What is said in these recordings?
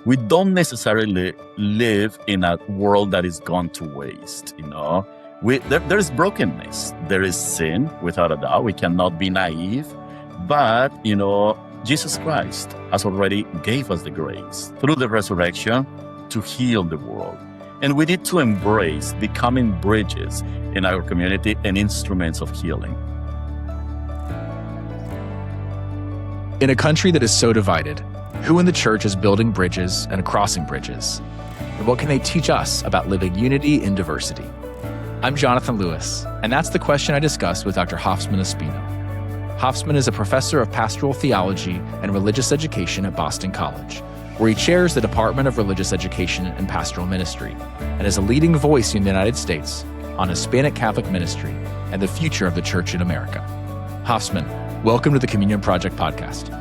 we don't necessarily live in a world that is gone to waste, there is brokenness, there is sin, without a doubt. We cannot be naive, but, Jesus Christ has already gave us the grace through the resurrection to heal the world. And we need to embrace becoming bridges in our community and instruments of healing. In a country that is so divided, who in the church is building bridges and crossing bridges? And what can they teach us about living unity in diversity? I'm Jonathan Lewis, and that's the question I discussed with Dr. Hosffman Ospino. Hosffman is a professor of pastoral theology and religious education at Boston College, where he chairs the Department of Religious Education and Pastoral Ministry, and is a leading voice in the United States on Hispanic Catholic ministry and the future of the church in America. Hosffman, welcome to the Communion Project podcast.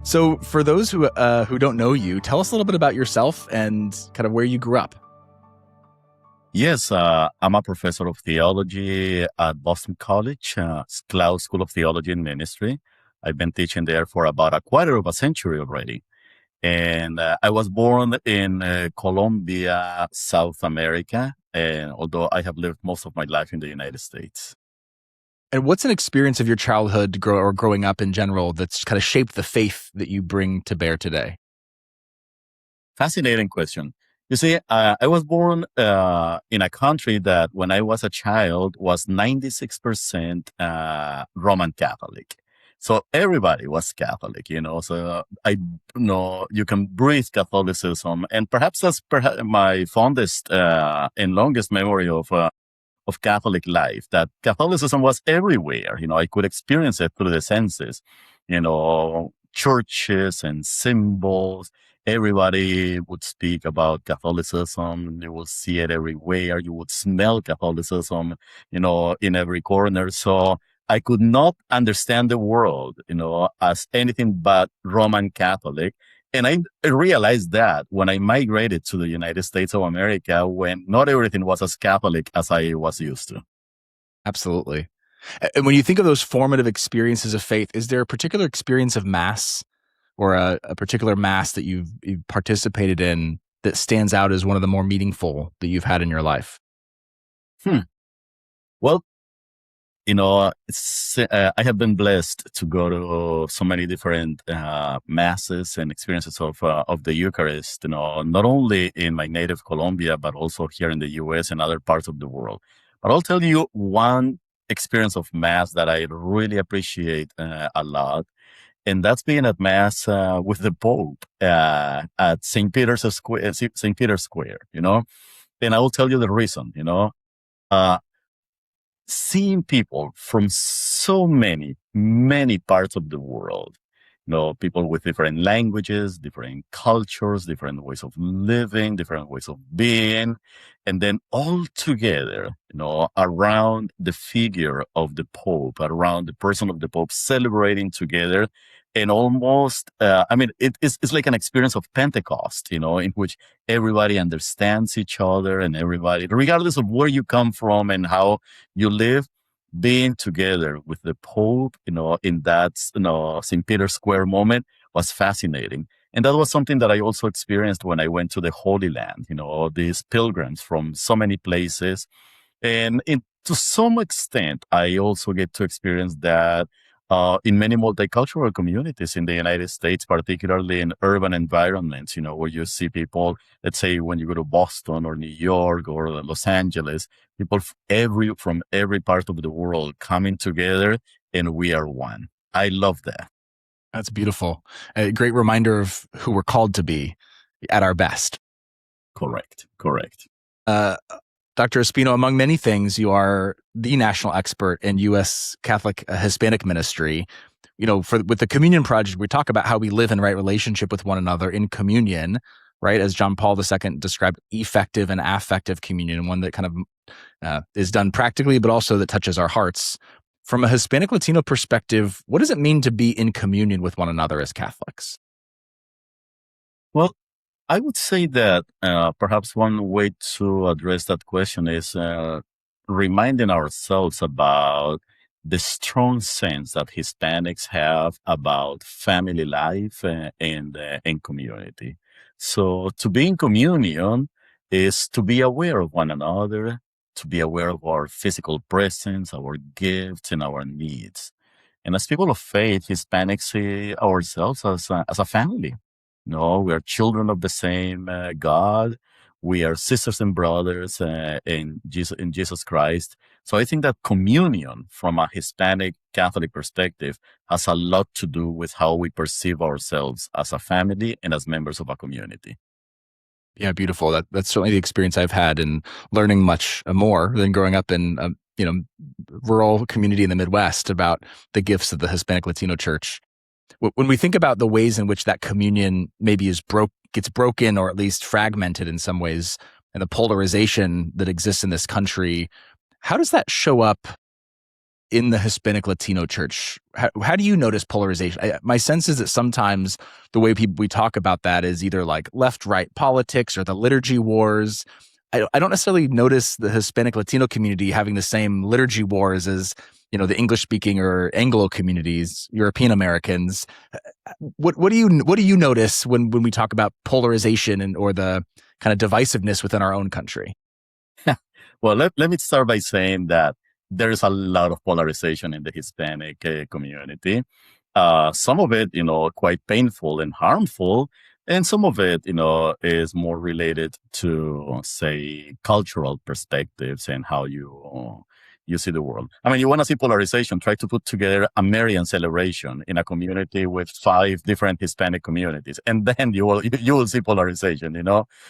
So for those who don't know you, tell us a little bit about yourself and kind of where you grew up. Yes, I'm a professor of theology at Boston College, Cloud School of Theology and Ministry. I've been teaching there for about a quarter of a century already. And I was born in Colombia, South America, and although I have lived most of my life in the United States. And what's an experience of your childhood or growing up in general that's kind of shaped the faith that you bring to bear today? Fascinating question. You see, I was born in a country that when I was a child was 96% Roman Catholic. So everybody was Catholic, so I know you can breathe Catholicism. And perhaps that's my fondest and longest memory of Catholic life, that Catholicism was everywhere. I could experience it through the senses, churches and symbols. Everybody would speak about Catholicism. You will see it everywhere. You would smell Catholicism, in every corner. So I could not understand the world, as anything but Roman Catholic. And I realized that when I migrated to the United States of America, when not everything was as Catholic as I was used to. Absolutely. And when you think of those formative experiences of faith, is there a particular experience of Mass or a particular Mass that you've participated in that stands out as one of the more meaningful that you've had in your life? Well, I have been blessed to go to so many different masses and experiences of the Eucharist, not only in my native Colombia, but also here in the US and other parts of the world. But I'll tell you one experience of Mass that I really appreciate a lot. And that's being at Mass with the Pope at St. Peter's Square, And I will tell you the reason, seeing people from so many parts of the world, people with different languages, different cultures, different ways of living, different ways of being, and then all together, around the figure of the Pope, around the person of the Pope, celebrating together. And almost, it's like an experience of Pentecost, in which everybody understands each other and everybody, regardless of where you come from and how you live, being together with the Pope, in that, St. Peter's Square moment was fascinating. And that was something that I also experienced when I went to the Holy Land, these pilgrims from so many places. And to some extent, I also get to experience that in many multicultural communities in the United States, particularly in urban environments, where you see people, let's say when you go to Boston or New York or Los Angeles, people from every part of the world coming together, and we are one. I love that. That's beautiful. A great reminder of who we're called to be at our best. Correct. Dr. Ospino, among many things, you are the national expert in U.S. Catholic Hispanic ministry. With the Communion Project, we talk about how we live in right relationship with one another in communion, right? As John Paul II described, effective and affective communion, one that kind of is done practically, but also that touches our hearts. From a Hispanic Latino perspective, what does it mean to be in communion with one another as Catholics? Well, I would say that perhaps one way to address that question is reminding ourselves about the strong sense that Hispanics have about family life and community. So to be in communion is to be aware of one another, to be aware of our physical presence, our gifts, and our needs. And as people of faith, Hispanics see ourselves as a family. No, we are children of the same God. We are sisters and brothers in Jesus Christ. So I think that communion from a Hispanic Catholic perspective has a lot to do with how we perceive ourselves as a family and as members of a community. Yeah, beautiful. That's certainly the experience I've had in learning much more than growing up in a rural community in the Midwest about the gifts of the Hispanic Latino Church. When we think about the ways in which that communion maybe gets broken or at least fragmented in some ways, and the polarization that exists in this country, how does that show up in the Hispanic Latino Church? How do you notice polarization? My sense is that sometimes the way we talk about that is either like left-right politics or the liturgy wars. I don't necessarily notice the Hispanic Latino community having the same liturgy wars as the English-speaking or Anglo communities, European Americans. What do you notice when we talk about polarization or the kind of divisiveness within our own country? Well, let me start by saying that there's a lot of polarization in the Hispanic community. Some of it, quite painful and harmful. And some of it, is more related to, say, cultural perspectives and how you see the world. I mean, you want to see polarization, try to put together a Marian celebration in a community with 5 different Hispanic communities. And then you will see polarization,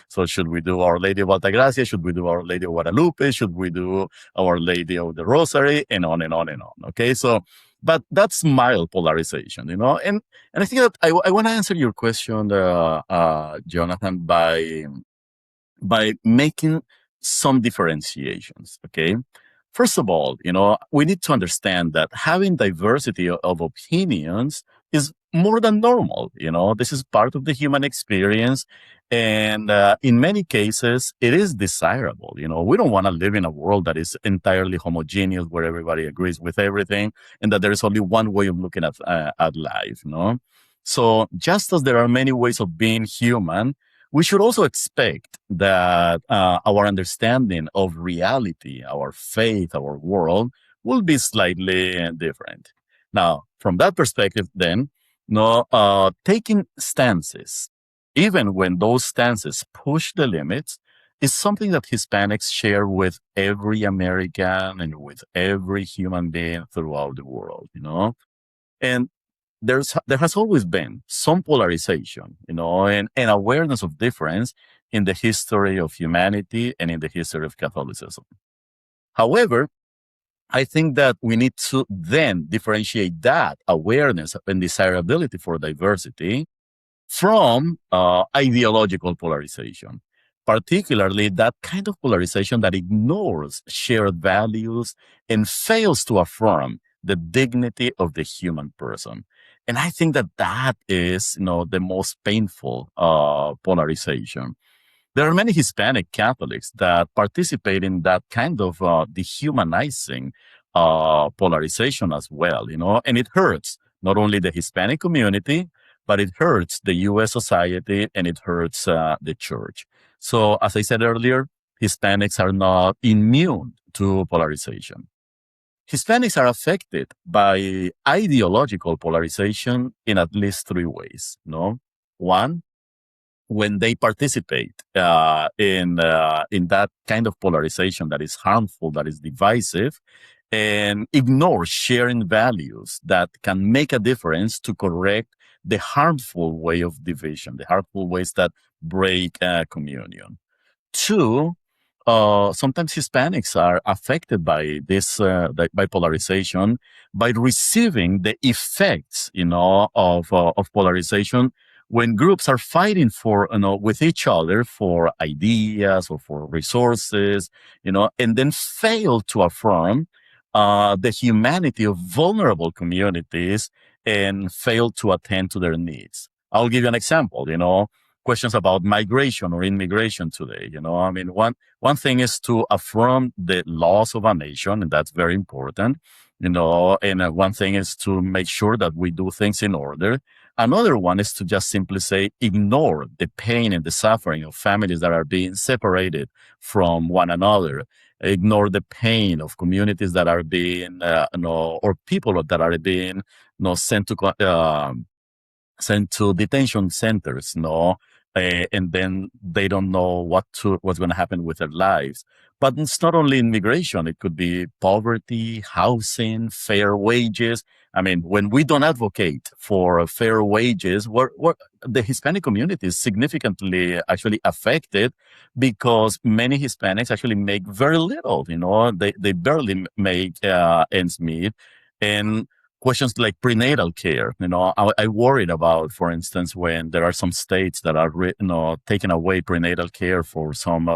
So should we do Our Lady of Altagracia? Should we do Our Lady of Guadalupe? Should we do Our Lady of the Rosary? And on and on and on. Okay. So, but that's mild polarization, And I think that I want to answer your question, Jonathan, by making some differentiations. Okay. First of all, we need to understand that having diversity of opinions is more than normal. This is part of the human experience. And in many cases, it is desirable. We don't want to live in a world that is entirely homogeneous, where everybody agrees with everything and that there is only one way of looking at life. So just as there are many ways of being human, we should also expect that our understanding of reality, our faith, our world will be slightly different. Now, from that perspective, then, taking stances, even when those stances push the limits, is something that Hispanics share with every American and with every human being throughout the world, And there has always been some polarization, and awareness of difference in the history of humanity and in the history of Catholicism. However, I think that we need to then differentiate that awareness and desirability for diversity from ideological polarization, particularly that kind of polarization that ignores shared values and fails to affirm the dignity of the human person. And I think that is, the most painful polarization. There are many Hispanic Catholics that participate in that kind of dehumanizing polarization as well, and it hurts not only the Hispanic community, but it hurts the U.S. society and it hurts the church. So, as I said earlier, Hispanics are not immune to polarization. Hispanics are affected by ideological polarization in at least 3 ways. One, when they participate in that kind of polarization that is harmful, that is divisive, and ignore sharing values that can make a difference to correct the harmful way of division, the harmful ways that break communion. 2, sometimes Hispanics are affected by this, by polarization, by receiving the effects, of polarization when groups are fighting for, with each other for ideas or for resources, and then fail to affirm the humanity of vulnerable communities and fail to attend to their needs. I'll give you an example, questions about migration or immigration today. I mean, one thing is to affirm the laws of a nation, and that's very important. And one thing is to make sure that we do things in order. Another one is to just simply say, ignore the pain and the suffering of families that are being separated from one another. Ignore the pain of communities that are being, or people that are being, sent to detention centers, and then they don't know what's going to happen with their lives. But it's not only immigration; it could be poverty, housing, fair wages. I mean, when we don't advocate for fair wages, the Hispanic community is significantly actually affected because many Hispanics actually make very little. They barely make ends meet, and questions like prenatal care. I worried about, for instance, when there are some states that are, taking away prenatal care for some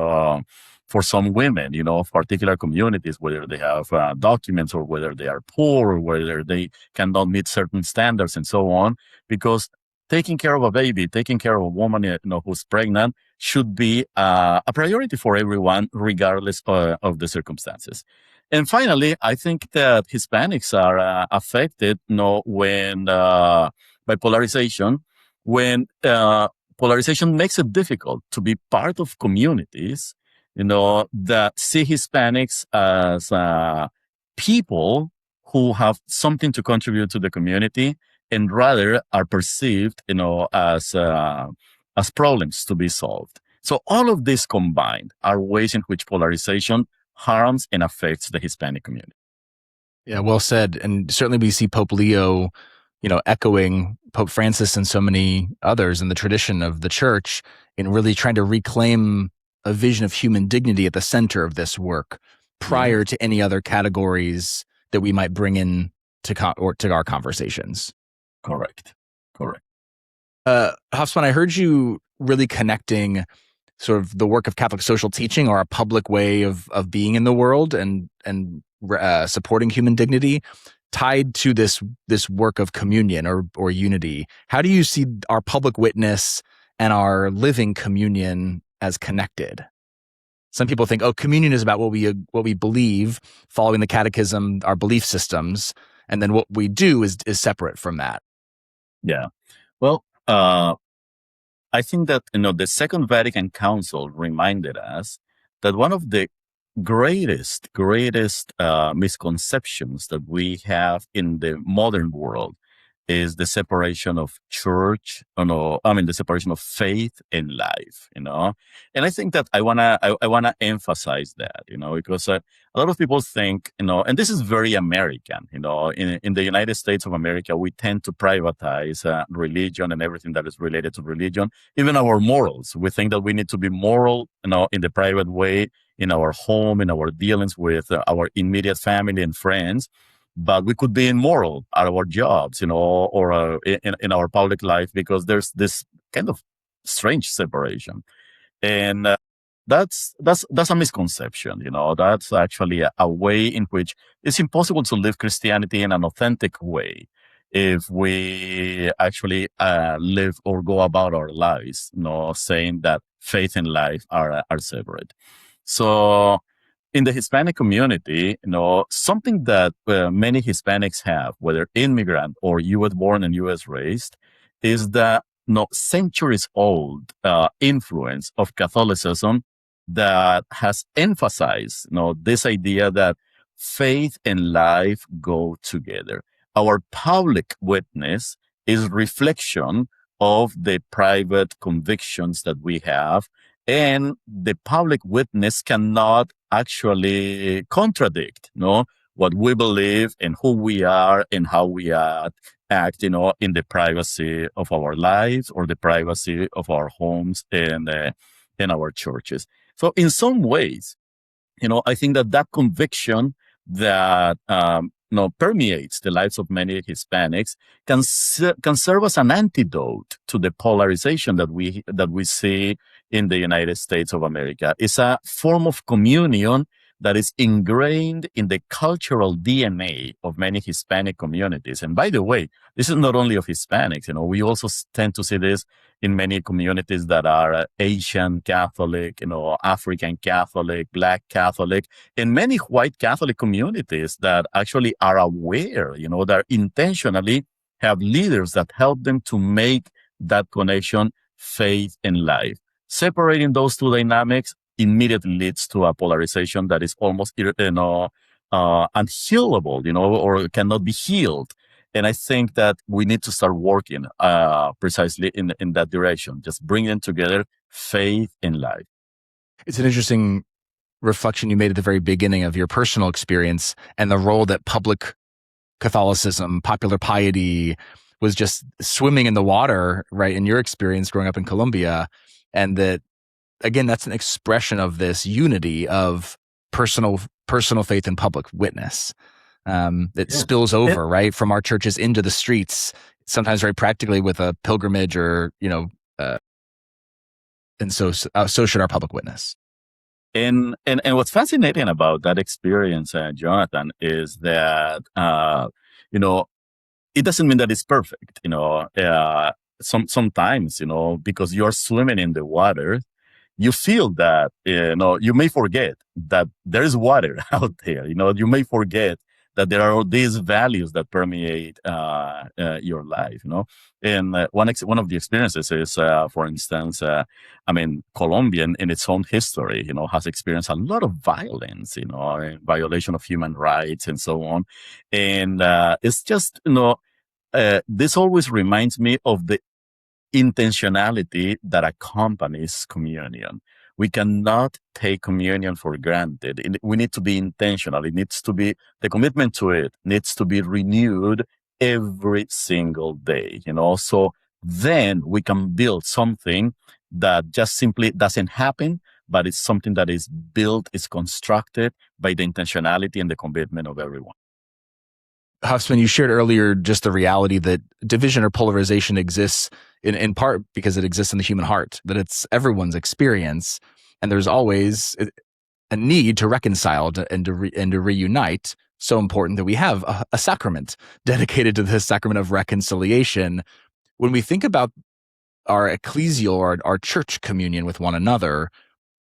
women, of particular communities, whether they have documents or whether they are poor or whether they cannot meet certain standards and so on, because taking care of a baby, taking care of a woman, who's pregnant should be a priority for everyone, regardless of the circumstances. And finally, I think that Hispanics are affected, when by polarization, when polarization makes it difficult to be part of communities, that see Hispanics as people who have something to contribute to the community, and rather are perceived, as problems to be solved. So all of this combined are ways in which polarization harms and affects the Hispanic community. Yeah, well said. And certainly we see Pope Leo, echoing Pope Francis and so many others in the tradition of the church in really trying to reclaim a vision of human dignity at the center of this work prior to any other categories that we might bring in to our conversations. Correct. Hosffman, I heard you really connecting sort of the work of Catholic social teaching, or a public way of being in the world and supporting human dignity, tied to this work of communion or unity. How do you see our public witness and our living communion as connected? Some people think, communion is about what we believe, following the catechism, our belief systems, and then what we do is separate from that. Yeah. Well, I think that, the Second Vatican Council reminded us that one of the greatest misconceptions that we have in the modern world is the separation of church, the separation of faith and life, And I think that I wanna emphasize that, because a lot of people think, and this is very American, in the United States of America, we tend to privatize religion and everything that is related to religion, even our morals. We think that we need to be moral, in the private way, in our home, in our dealings with our immediate family and friends. But we could be immoral at our jobs, or in our public life, because there's this kind of strange separation. And that's a misconception, That's actually a way in which it's impossible to live Christianity in an authentic way if we actually live or go about our lives, saying that faith and life are separate. So in the Hispanic community, something that many Hispanics have, whether immigrant or U.S. born and U.S. raised, is the centuries old influence of Catholicism that has emphasized, this idea that faith and life go together. Our public witness is reflection of the private convictions that we have, and the public witness cannot actually contradict, what we believe and who we are and how we act, in the privacy of our lives or the privacy of our homes and in our churches. So in some ways, I think that conviction that permeates the lives of many Hispanics can serve as an antidote to the polarization that we see in the United States of America. It's a form of communion that is ingrained in the cultural DNA of many Hispanic communities. And by the way, this is not only of Hispanics. We also tend to see this in many communities that are Asian Catholic, African Catholic, Black Catholic, and many white Catholic communities that actually are aware, that intentionally have leaders that help them to make that connection, faith and life. Separating those two dynamics immediately leads to a polarization that is almost, unhealable, or cannot be healed. And I think that we need to start working precisely in that direction, just bringing together faith and life. It's an interesting reflection you made at the very beginning of your personal experience and the role that public Catholicism, popular piety was just swimming in the water, right? In your experience growing up in Colombia. And that, again, that's an expression of this unity of personal faith and public witness. That spills over, right, from our churches into the streets, sometimes very practically with a pilgrimage or, and so should our public witness. And what's fascinating about that experience, Jonathan, is that, it doesn't mean that it's perfect, sometimes, because you're swimming in the water, you feel that, you may forget that there is water out there. You may forget that there are all these values that permeate your life. And one of the experiences is, for instance, Colombia in its own history, has experienced a lot of violence, violation of human rights and so on. And it's just, this always reminds me of the intentionality that accompanies communion. We cannot take communion for granted. We need to be intentional. The commitment to it needs to be renewed every single day, so then we can build something that just simply doesn't happen, but it's something that is built, is constructed by the intentionality and the commitment of everyone. Hosffman, you shared earlier just the reality that division or polarization exists in part because it exists in the human heart, that it's everyone's experience, and there's always a need to reconcile and to reunite. So important that we have a sacrament dedicated to the sacrament of reconciliation. When we think about our ecclesial or our church communion with one another,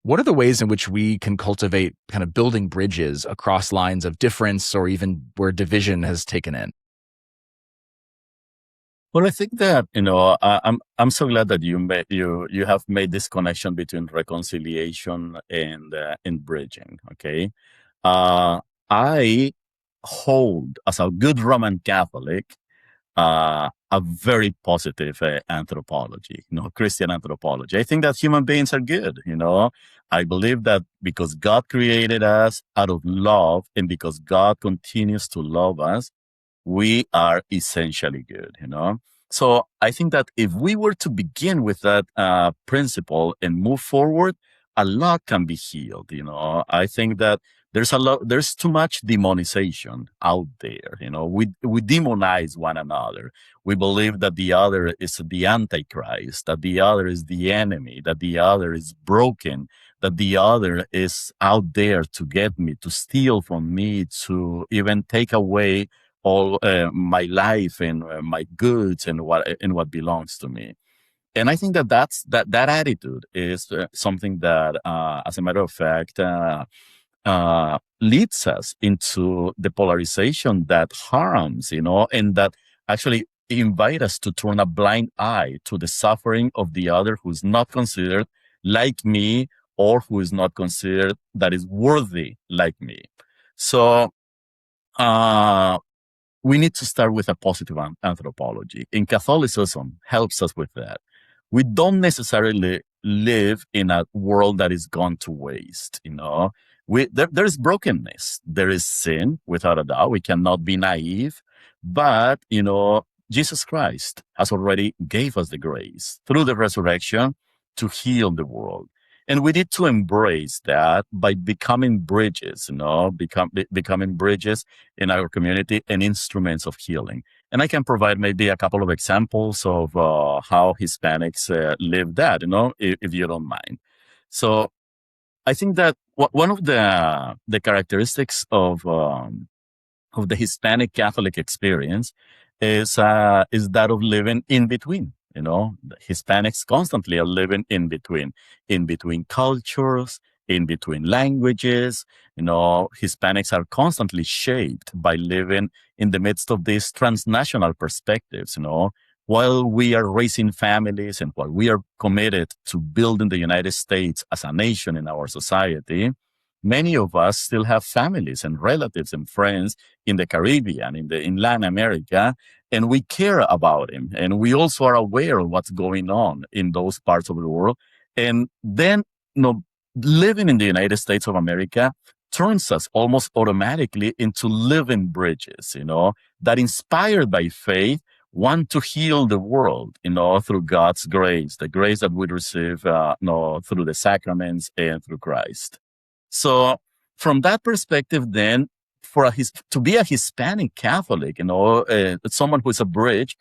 what are the ways in which we can cultivate kind of building bridges across lines of difference or even where division has taken in? Well, I think that, I'm so glad that you have made this connection between reconciliation and bridging. Okay. I hold, as a good Roman Catholic, a very positive anthropology, Christian anthropology. I think that human beings are good. I believe that because God created us out of love, and because God continues to love us, we are essentially good. So I think that if we were to begin with that principle and move forward, a lot can be healed. I think that there's too much demonization out there. We demonize one another. We believe that the other is the Antichrist, that the other is the enemy, that the other is broken, that the other is out there to get me, to steal from me, to even take away all my life and my goods and what belongs to me. And I think that attitude is something that, as a matter of fact, leads us into the polarization that harms, and that actually invite us to turn a blind eye to the suffering of the other who's not considered like me, or who is not considered that is worthy like me. So we need to start with a positive anthropology. And Catholicism helps us with that. We don't necessarily live in a world that is gone to waste. There is brokenness. There is sin, without a doubt. We cannot be naive. But, Jesus Christ has already gave us the grace through the resurrection to heal the world. And we need to embrace that by becoming bridges, becoming bridges in our community and instruments of healing. And I can provide maybe a couple of examples of how Hispanics live that, if you don't mind. So I think that one of the characteristics of the Hispanic Catholic experience is that of living in between. You know, the Hispanics constantly are living in between cultures, in between languages. You know, Hispanics are constantly shaped by living in the midst of these transnational perspectives. You know, while we are raising families and while we are committed to building the United States as a nation in our society, many of us still have families and relatives and friends in the Caribbean, in Latin America, and we care about him. And we also are aware of what's going on in those parts of the world. And then, you know, living in the United States of America turns us almost automatically into living bridges, you know, that inspired by faith want to heal the world, you know, through God's grace, the grace that we receive, you know, through the sacraments and through Christ. So from that perspective, then, to be a Hispanic Catholic, you know, someone who is a bridge,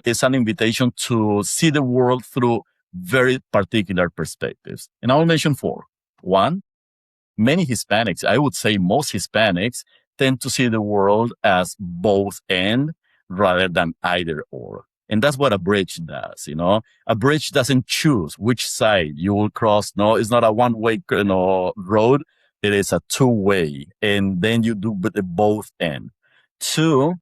is an invitation to see the world through very particular perspectives. And I'll mention four. One, many Hispanics, I would say most Hispanics, tend to see the world as both and rather than either or. And that's what a bridge does, you know. A bridge doesn't choose which side you will cross. No, it's not a one-way, you know, road. It is a two-way. And then you do the both end. Two,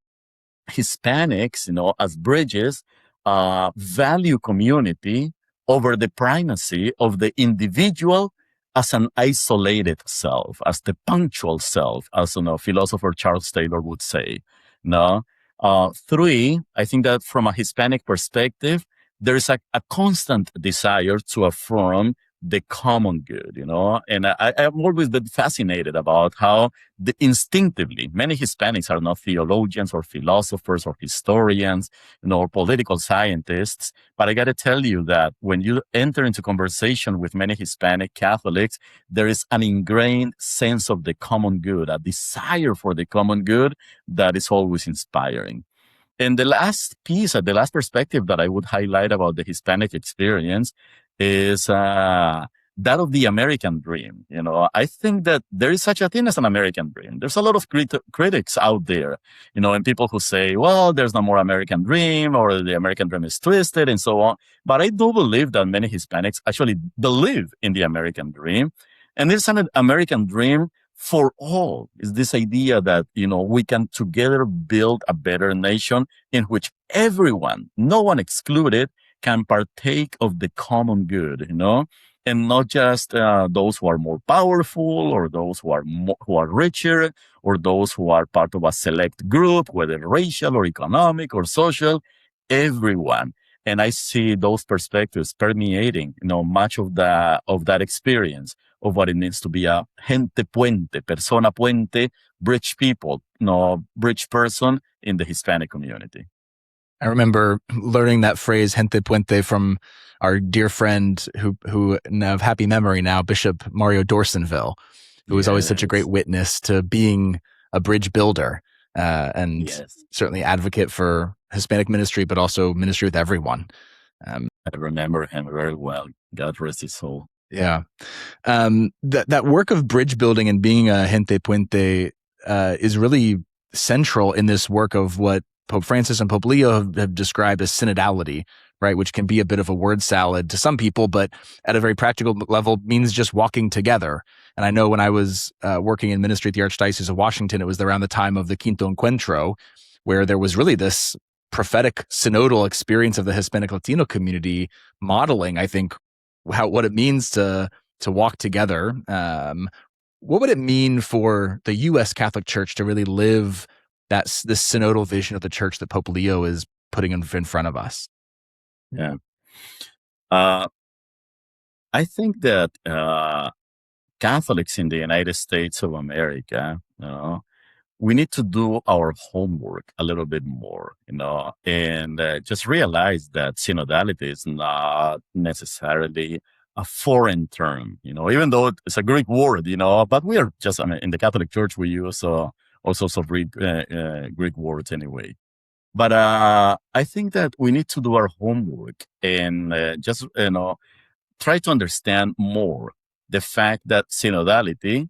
Hispanics, you know, as bridges, value community over the primacy of the individual as an isolated self, as the punctual self, as, you know, philosopher Charles Taylor would say. No. Three, I think that from a Hispanic perspective, there is a constant desire to affirm the common good, you know, and I've always been fascinated about how instinctively many Hispanics are not theologians or philosophers or historians, you know, or political scientists. But I got to tell you that when you enter into conversation with many Hispanic Catholics, there is an ingrained sense of the common good, a desire for the common good that is always inspiring. And the last piece, the last perspective that I would highlight about the Hispanic experience is that of the American dream. You know, I think that there is such a thing as an American dream. There's a lot of critics out there, you know, and people who say, well, there's no more American dream, or the American dream is twisted and so on. But I do believe that many Hispanics actually believe in the American dream. And it's an American dream for all. Is this idea that, you know, we can together build a better nation in which everyone, no one excluded, can partake of the common good, you know, and not just those who are more powerful, or those who are richer, or those who are part of a select group, whether racial or economic or social, everyone. And I see those perspectives permeating, you know, much of that experience of what it means to be a gente puente, persona puente, bridge people, you know, bridge person in the Hispanic community. I remember learning that phrase "gente puente" from our dear friend who of happy memory now, Bishop Mario Dorsonville, who was always such a great witness to being a bridge builder, and certainly advocate for Hispanic ministry, but also ministry with everyone. I remember him very well. God rest his soul. Yeah. That work of bridge building and being a gente puente is really central in this work of what Pope Francis and Pope Leo have described as synodality, right? Which can be a bit of a word salad to some people, but at a very practical level means just walking together. And I know when I was working in ministry at the Archdiocese of Washington, it was around the time of the Quinto Encuentro, where there was really this prophetic synodal experience of the Hispanic Latino community modeling, I think, what it means to walk together. What would it mean for the U.S. Catholic Church to really live this synodal vision of the church that Pope Leo is putting in front of us? Yeah. I think that Catholics in the United States of America, you know, we need to do our homework a little bit more, you know, and just realize that synodality is not necessarily a foreign term, you know, even though it's a Greek word, you know, but we are just, I mean, in the Catholic Church, we use all sorts of Greek words anyway. But I think that we need to do our homework and just, you know, try to understand more. the fact that synodality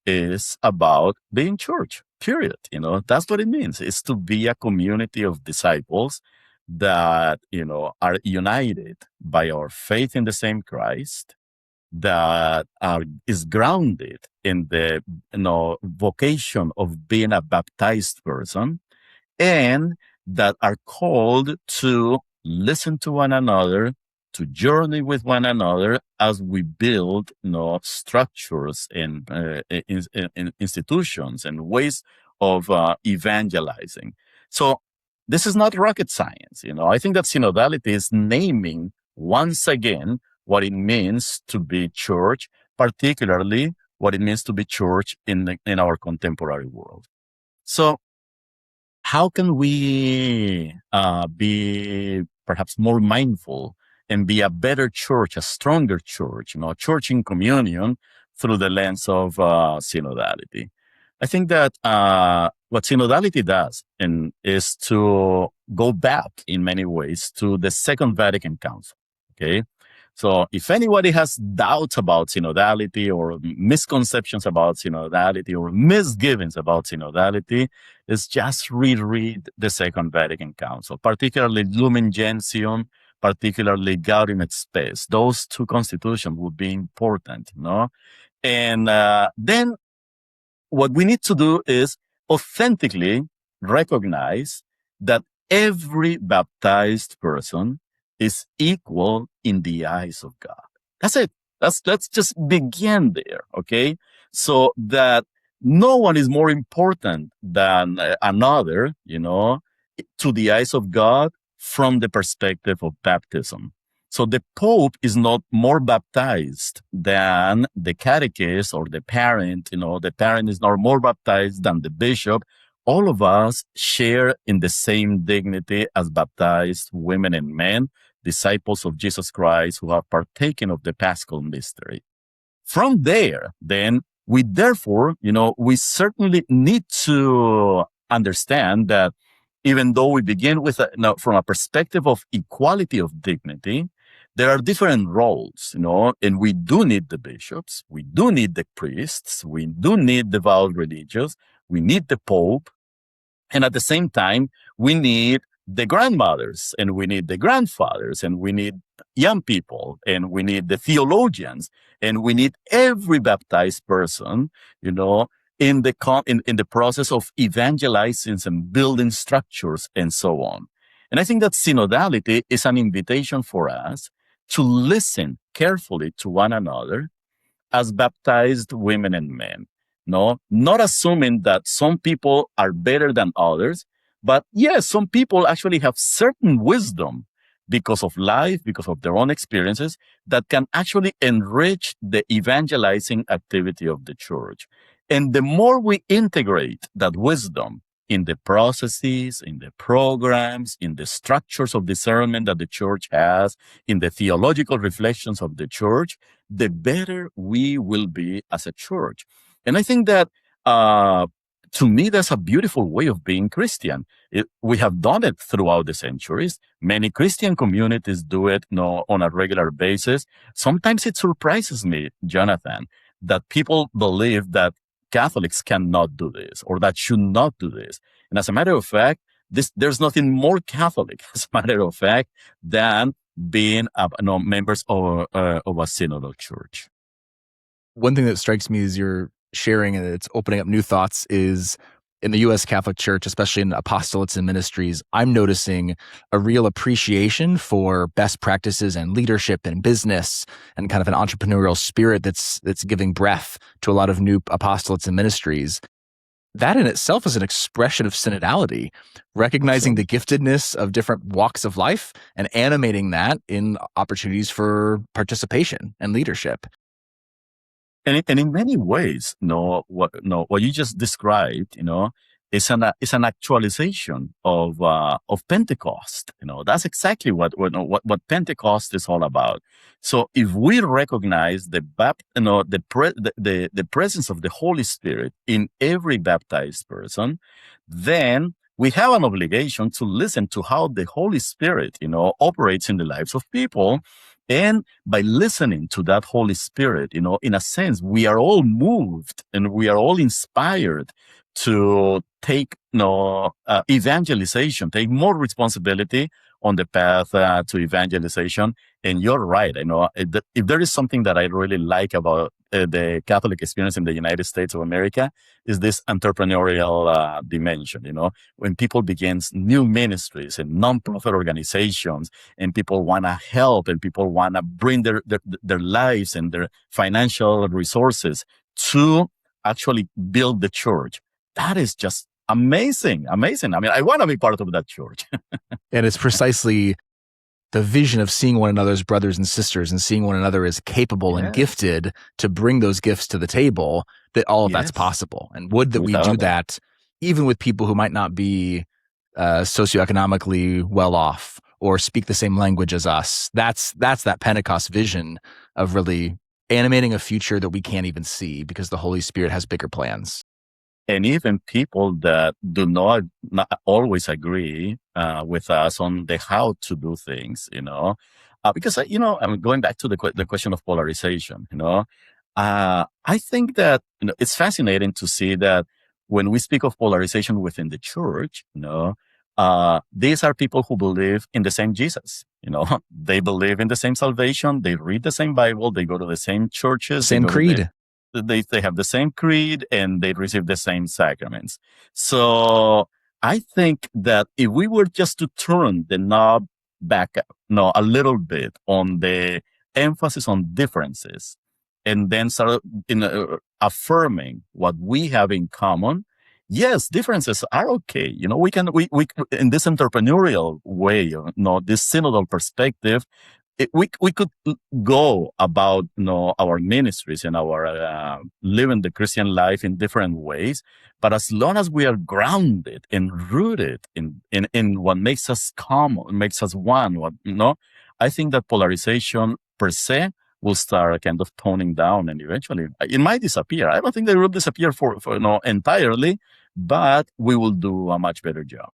is about being church, period. That's what it means. It's to be a community of disciples that, are united by our faith in the same Christ, that is grounded in the, vocation of being a baptized person, and that are called to listen to one another, to journey with one another as we build, structures and institutions and ways of evangelizing. So this is not rocket science. I think that synodality is naming once again what it means to be church, particularly what it means to be church in our contemporary world. So how can we be perhaps more mindful and be a better church, a stronger church, church in communion through the lens of synodality? I think that what synodality does is to go back in many ways to the Second Vatican Council. Okay. So if anybody has doubts about synodality or misconceptions about synodality or misgivings about synodality, is just reread the Second Vatican Council, particularly Lumen Gentium, particularly Gaudium et Spes. Those two constitutions would be important, And then what we need to do is authentically recognize that every baptized person is equal in the eyes of God. That's it. Let's just begin there, okay? So that no one is more important than another, to the eyes of God from the perspective of baptism. So the Pope is not more baptized than the catechist or the parent. The parent is not more baptized than the bishop. All of us share in the same dignity as baptized women and men, disciples of Jesus Christ who have partaken of the Paschal mystery. From there, then, we therefore, we certainly need to understand that even though we begin with from a perspective of equality of dignity, there are different roles, and we do need the bishops, we do need the priests, we do need devout religious, we need the Pope, and at the same time, we need the grandmothers, and we need the grandfathers, and we need young people, and we need the theologians, and we need every baptized person, in the process of evangelizing and building structures and so on. And I think that synodality is an invitation for us to listen carefully to one another as baptized women and men. Not assuming that some people are better than others, but yes, some people actually have certain wisdom because of life, because of their own experiences, that can actually enrich the evangelizing activity of the church. And the more we integrate that wisdom in the processes, in the programs, in the structures of discernment that the church has, in the theological reflections of the church, the better we will be as a church. And I think that, to me, that's a beautiful way of being Christian. We have done it throughout the centuries. Many Christian communities do it on a regular basis. Sometimes it surprises me, Jonathan, that people believe that Catholics cannot do this or that should not do this. And as a matter of fact, there's nothing more Catholic, as a matter of fact, than being members of a synodal church. One thing that strikes me as you're sharing and it's opening up new thoughts is in the U.S. Catholic Church, especially in apostolates and ministries, I'm noticing a real appreciation for best practices and leadership and business and kind of an entrepreneurial spirit that's giving breath to a lot of new apostolates and ministries. That in itself is an expression of synodality, recognizing the giftedness of different walks of life and animating that in opportunities for participation and leadership. And in many ways, what you just described, is an actualization of Pentecost. That's exactly what Pentecost is all about. So if we recognize the presence of the Holy Spirit in every baptized person, then we have an obligation to listen to how the Holy Spirit, operates in the lives of people. And by listening to that Holy Spirit, in a sense, we are all moved and we are all inspired to take, evangelization, take more responsibility on the path to evangelization. And you're right. If there is something that I really like about the Catholic experience in the United States of America, is this entrepreneurial dimension. When people begin new ministries and nonprofit organizations, and people want to help, and people want to bring their lives and their financial resources to actually build the church. That is just amazing. I want to be part of that church. And it's precisely the vision of seeing one another as brothers and sisters and seeing one another as capable and gifted to bring those gifts to the table, that all of that's possible. And would that we do that even with people who might not be socioeconomically well off or speak the same language as us. That's that Pentecost vision of really animating a future that we can't even see because the Holy Spirit has bigger plans. And even people that do not always agree with us on the how to do things, because I'm going back to the question of polarization. I think that it's fascinating to see that when we speak of polarization within the church, these are people who believe in the same Jesus. They believe in the same salvation. They read the same Bible. They go to the same churches. Same creed. They have the same creed and they receive the same sacraments. So I think that if we were just to turn the knob back a little bit on the emphasis on differences and then start affirming what we have in common, yes, differences are okay. We in this entrepreneurial way, this synodal perspective, we could go about our ministries and our living the Christian life in different ways, but as long as we are grounded and rooted in what makes us common, makes us one, I think that polarization per se will start kind of toning down, and eventually it might disappear. I don't think they will disappear for entirely, but we will do a much better job.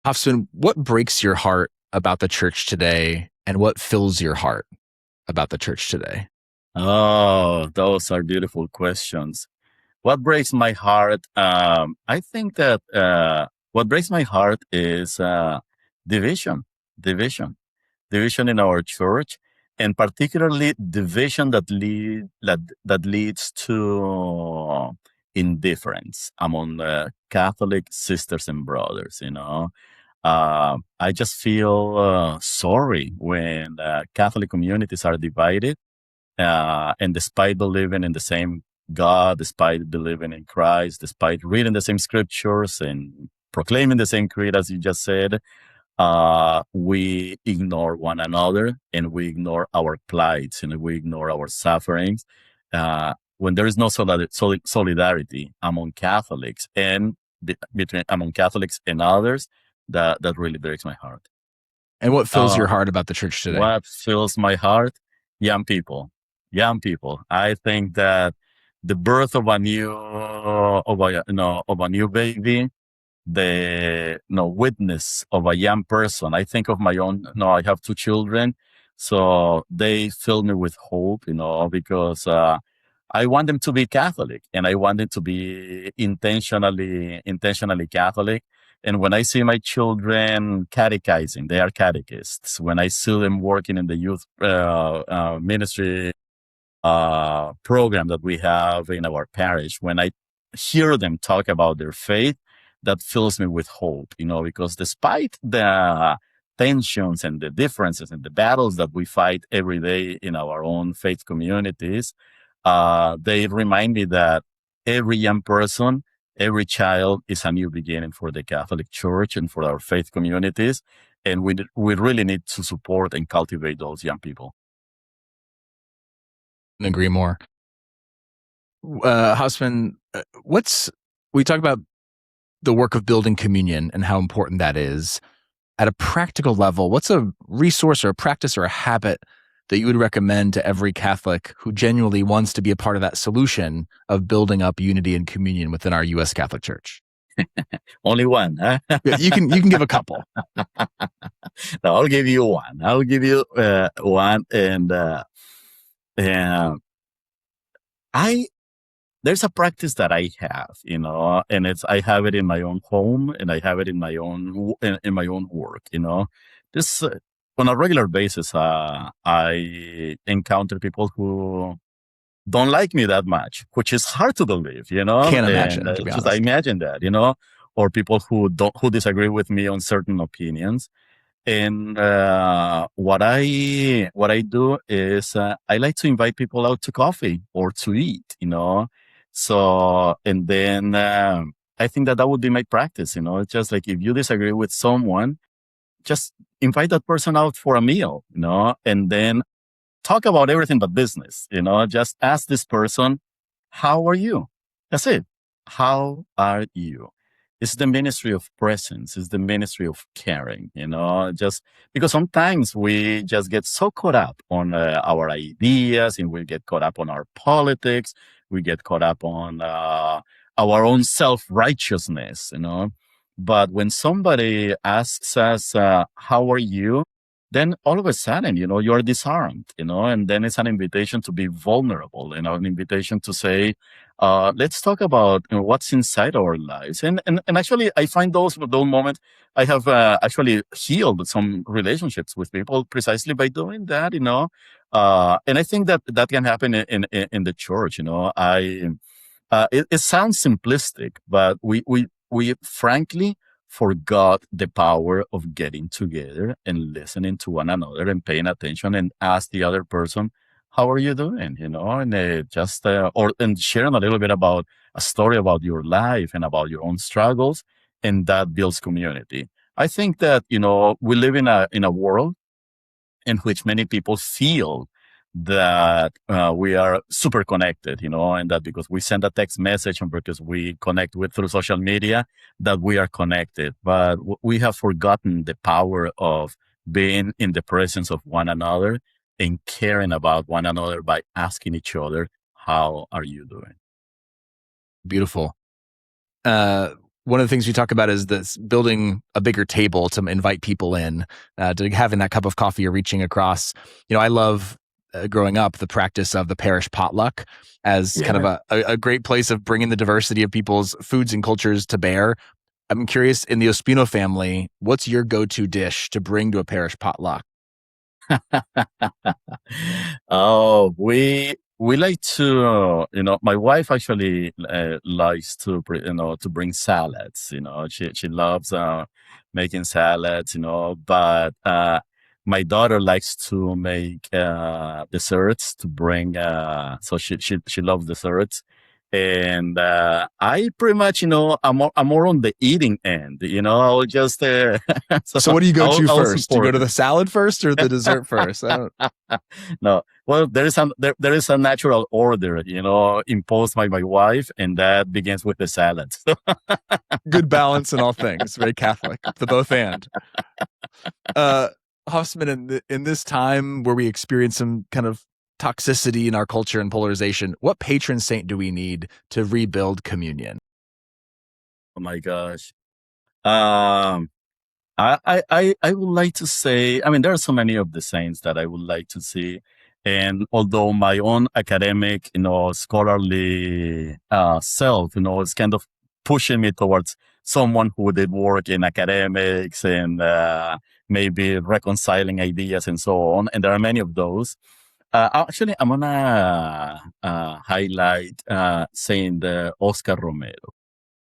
Hosffman, what breaks your heart about the church today, and what fills your heart about the church today? Oh, those are beautiful questions. What breaks my heart? I think that what breaks my heart is division in our church, and particularly division that leads to indifference among Catholic sisters and brothers. I just feel sorry when Catholic communities are divided, and despite believing in the same God, despite believing in Christ, despite reading the same scriptures and proclaiming the same creed, as you just said, we ignore one another and we ignore our plights and we ignore our sufferings. When there is no solidarity among Catholics and among Catholics and others, that really breaks my heart. And what fills your heart about the church today? What fills my heart? Young people. I think that the birth of a new baby, the witness of a young person. I think of my own. I have 2 children, so they fill me with hope. Because I want them to be Catholic, and I want them to be intentionally Catholic. And when I see my children catechizing, they are catechists. When I see them working in the youth ministry program that we have in our parish, when I hear them talk about their faith, that fills me with hope, because despite the tensions and the differences and the battles that we fight every day in our own faith communities, they remind me that every young person, every child is a new beginning for the Catholic Church and for our faith communities. And we really need to support and cultivate those young people. I agree more. Hosffman, we talk about the work of building communion and how important that is. At a practical level, what's a resource or a practice or a habit that you would recommend to every Catholic who genuinely wants to be a part of that solution of building up unity and communion within our U.S. Catholic Church? Only one, huh? Yeah, you can give a couple. No, I'll give you one. I'll give you one, and I there's a practice that I have, and I have it in my own home, and I have it in my own in my own work. This on a regular basis, I encounter people who don't like me that much, which is hard to believe, Can't imagine, and to be just honest. imagine that, or people who disagree with me on certain opinions. And what I do is I like to invite people out to coffee or to eat, So, and then I think that would be my practice, It's just like if you disagree with someone, just invite that person out for a meal, and then talk about everything but business, Just ask this person, how are you? That's it. How are you? It's the ministry of presence. It's the ministry of caring, just because sometimes we just get so caught up on our ideas, and we get caught up on our politics. We get caught up on our own self-righteousness, But when somebody asks us, how are you? Then all of a sudden, you're disarmed, and then it's an invitation to be vulnerable, an invitation to say, let's talk about what's inside our lives. And actually, I find those moments, I have actually healed some relationships with people precisely by doing that, and I think that can happen in the church, it sounds simplistic, but we frankly forgot the power of getting together and listening to one another and paying attention and ask the other person, how are you doing? And just, and sharing a little bit about a story about your life and about your own struggles. And that builds community. I think that, we live in a world in which many people feel that we are super connected, and that because we send a text message and because we connect through social media, that we are connected. But we have forgotten the power of being in the presence of one another and caring about one another by asking each other, how are you doing? Beautiful. One of the things we talk about is this building a bigger table to invite people in, to having that cup of coffee or reaching across. I love growing up the practice of the parish potluck as kind of a great place of bringing the diversity of people's foods and cultures to bear. I'm curious, in the Ospino family, what's your go-to dish to bring to a parish potluck? Oh, we like to, my wife actually likes to, to bring salads. She loves making salads. But my daughter likes to make desserts to bring. So she loves desserts. And I pretty much, I'm more on the eating end. I'll just. So what do you go to I'll first? Do you go to the salad first or the dessert first? No, well, there is a natural order, imposed by my wife, and that begins with the salad. Good balance in all things. Very Catholic. The both and. Hosffman, in this time where we experience some kind of toxicity in our culture and polarization, what patron saint do we need to rebuild communion? Oh my gosh. I would like to say, there are so many of the saints that I would like to see. And although my own academic, scholarly self, is kind of pushing me towards someone who did work in academics and maybe reconciling ideas and so on. And there are many of those. Actually, I'm going to highlight Saint Óscar Romero.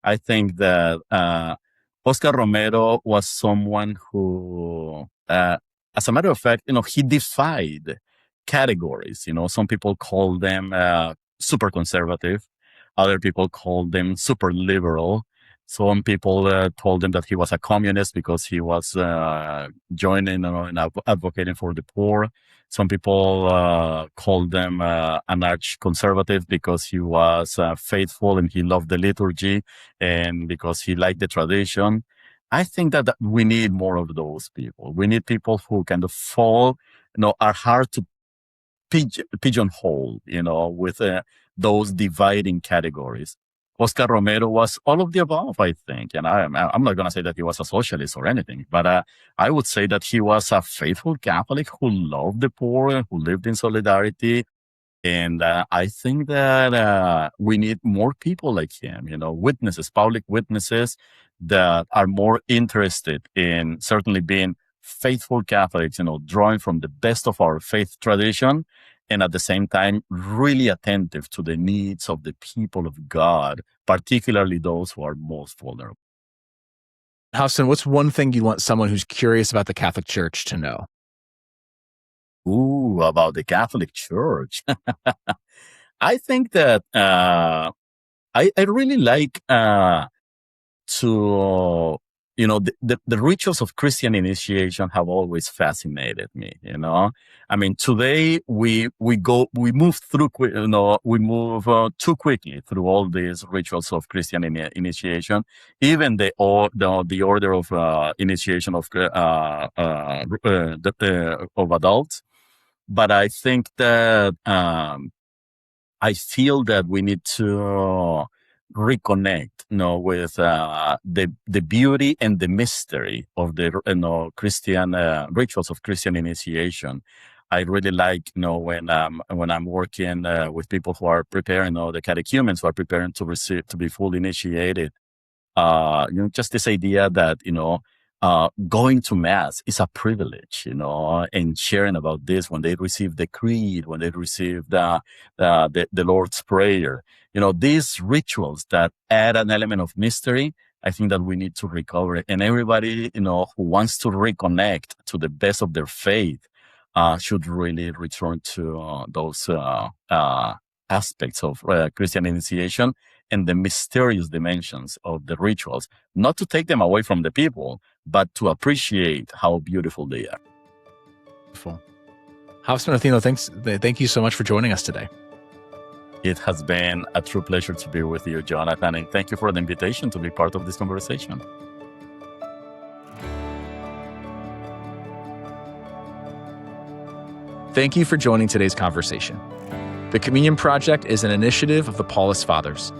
I think that Óscar Romero was someone who, as a matter of fact, he defied categories. Some people call them super conservative. Other people call them super liberal. Some people told him that he was a communist because he was joining and advocating for the poor. Some people called them an arch-conservative because he was faithful and he loved the liturgy and because he liked the tradition. I think that we need more of those people. We need people who kind of are hard to pigeonhole, with those dividing categories. Óscar Romero was all of the above, I think. And I'm not going to say that he was a socialist or anything, but I would say that he was a faithful Catholic who loved the poor and who lived in solidarity. And I think that we need more people like him, witnesses, public witnesses that are more interested in certainly being faithful Catholics, drawing from the best of our faith tradition, and at the same time, really attentive to the needs of the people of God, particularly those who are most vulnerable. Hosffman, what's one thing you want someone who's curious about the Catholic Church to know? Ooh, about the Catholic Church. I think that I really like to, the rituals of Christian initiation have always fascinated me, I mean, today we move through, we move too quickly through all these rituals of Christian initiation, even the order of initiation of adults. But I think that I feel that we need to reconnect, with the beauty and the mystery of the Christian rituals of Christian initiation. I really like, when I'm working with people who are preparing, the catechumens who are preparing to be fully initiated. Just this idea that going to mass is a privilege, and sharing about this when they receive the creed, when they receive the Lord's Prayer, these rituals that add an element of mystery. I think that we need to recover, and everybody, who wants to reconnect to the best of their faith, should really return to those aspects of Christian initiation and the mysterious dimensions of the rituals, not to take them away from the people, but to appreciate how beautiful they are. Beautiful. Hosffman Ospino, thank you so much for joining us today. It has been a true pleasure to be with you, Jonathan, and thank you for the invitation to be part of this conversation. Thank you for joining today's conversation. The Communion Project is an initiative of the Paulist Fathers.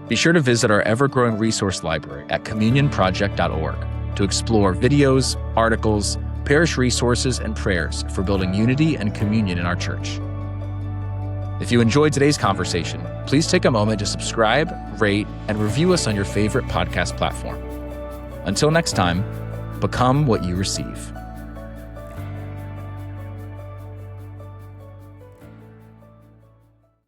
Be sure to visit our ever-growing resource library at communionproject.org to explore videos, articles, parish resources, and prayers for building unity and communion in our church. If you enjoyed today's conversation, please take a moment to subscribe, rate, and review us on your favorite podcast platform. Until next time, become what you receive.